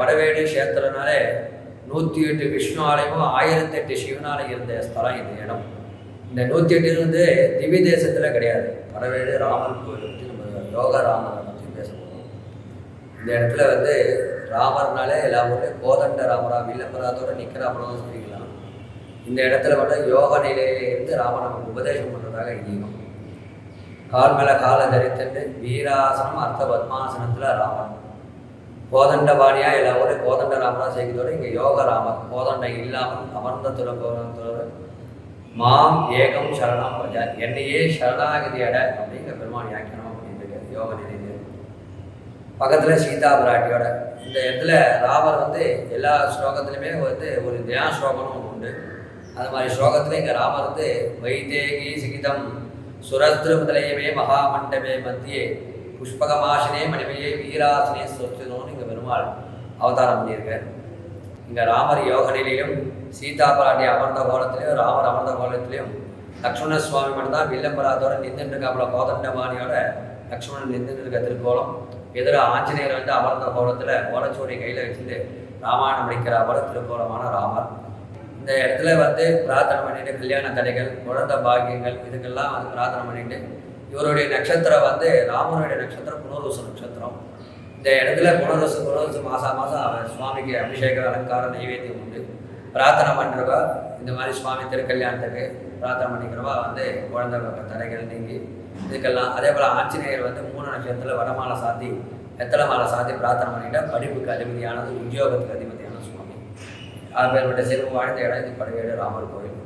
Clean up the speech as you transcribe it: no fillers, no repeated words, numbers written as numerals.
படவேடு கஷேத்திரனாலே 108 விஷ்ணு ஆலயமும் 1008 சிவனாலயம் இருந்த ஸ்தலம் இந்த இடம். இந்த 108 வந்து திவ்ய தேசத்தில் கிடையாது. படவேடு ராமர் கோயில் பற்றி நம்ம யோகா ராமரை பற்றி பேச போகிறோம். இந்த இடத்துல வந்து ராமர்னாலே எல்லா ஊர்லேயும் கோதண்ட ராமரா வில்லம்பராத்தோட நிற்கிறாமலாம் சொல்லிக்கலாம். இந்த இடத்துல மட்டும் யோக நிலையிலிருந்து ராமர் நமக்கு உபதேசம் பண்ணுறதாக ஐதீகம். கால் மேலே காலை தரித்துட்டு வீராசனம் அர்த்த பத்மாசனத்தில் ராமர் கோதண்டபாணியாக எல்லா ஊரையும் கோதண்ட ராமரா செய்கிறதோடு இங்கே யோக ராமர் கோதண்டை இல்லாமல் அமர்ந்த துறந்தோடு மாம் ஏகம் சரணம் பிரஜா என்னையே சரணாகதி அட அப்படிங்கிற பெருமான் வியாக்கியானம் அப்படின்ட்டு யோக நிலையில் பக்கத்தில் சீதா பிராட்டியோட. இந்த இடத்துல ராமர் வந்து எல்லா ஸ்லோகத்துலையுமே வந்து ஒரு தியான ஸ்லோகமும் உண்டு. அது மாதிரி ஸ்லோகத்தில் இங்கே ராமர் வந்து வைதேகி சிகிதம் சுரஸ்திர முதலையமே மகாமண்டபே மத்தியே புஷ்பகமாசனே மணிமையே வீராசனே சொத்தினோன்னு இங்கே பெருமாள் அவதாரம் பண்ணியிருக்கார். இங்கே ராமர் யோக நிலையிலும் சீதா பிராட்டி அமர்ந்த கோலத்திலையும் ராமர் அமர்ந்த கோலத்திலையும் லக்ஷ்மண சுவாமி மட்டும்தான் வில்லம்பராத்தோட நின்றுருக்காப்புல கோதண்டபாணியோட லக்ஷ்மணன் நின்றுருக்க திருக்கோலம். எதிர ஆஞ்சநேயர் வந்து அமர்ந்த கோலத்தில் ஓலச்சோடி கையில் வச்சுட்டு ராமாயணம் படிக்கிற போல திருக்கோலமான ராமர். இந்த இடத்துல வந்து பிரார்த்தனை பண்ணிட்டு கல்யாண தடைகள் குழந்தை பாக்கியங்கள் இதுக்கெல்லாம் வந்து பிரார்த்தனை பண்ணிட்டு இவருடைய நட்சத்திரம் வந்து ராமனுடைய நட்சத்திரம் புனர்வசு நட்சத்திரம். இந்த இடத்துல புனர்வசு மாதம் அவர் சுவாமிக்கு அபிஷேக அலங்கார நைவேத்தியம் உண்டு. பிரார்த்தனை பண்ணுறவா இந்த மாதிரி சுவாமி திருக்கல்யாணத்துக்கு பிரார்த்தனை பண்ணிக்கிறவா வந்து குழந்தை தடைகள் நீங்கி இதுக்கெல்லாம். அதே போல் ஆஞ்சநேயர் வந்து 3 நட்சத்திரத்தில் வடமாலை சாத்தி வெத்தலை மாலை சாத்தி பிரார்த்தனை பண்ணிட்டா படிப்புக்கு அதிபதியானது உத்தியோகத்துக்கு அதிபதியான சுவாமி. ஆறு பேருடைய செல்வம் வாழ்ந்த இடம் இது படவேடு ராமர் கோயில்.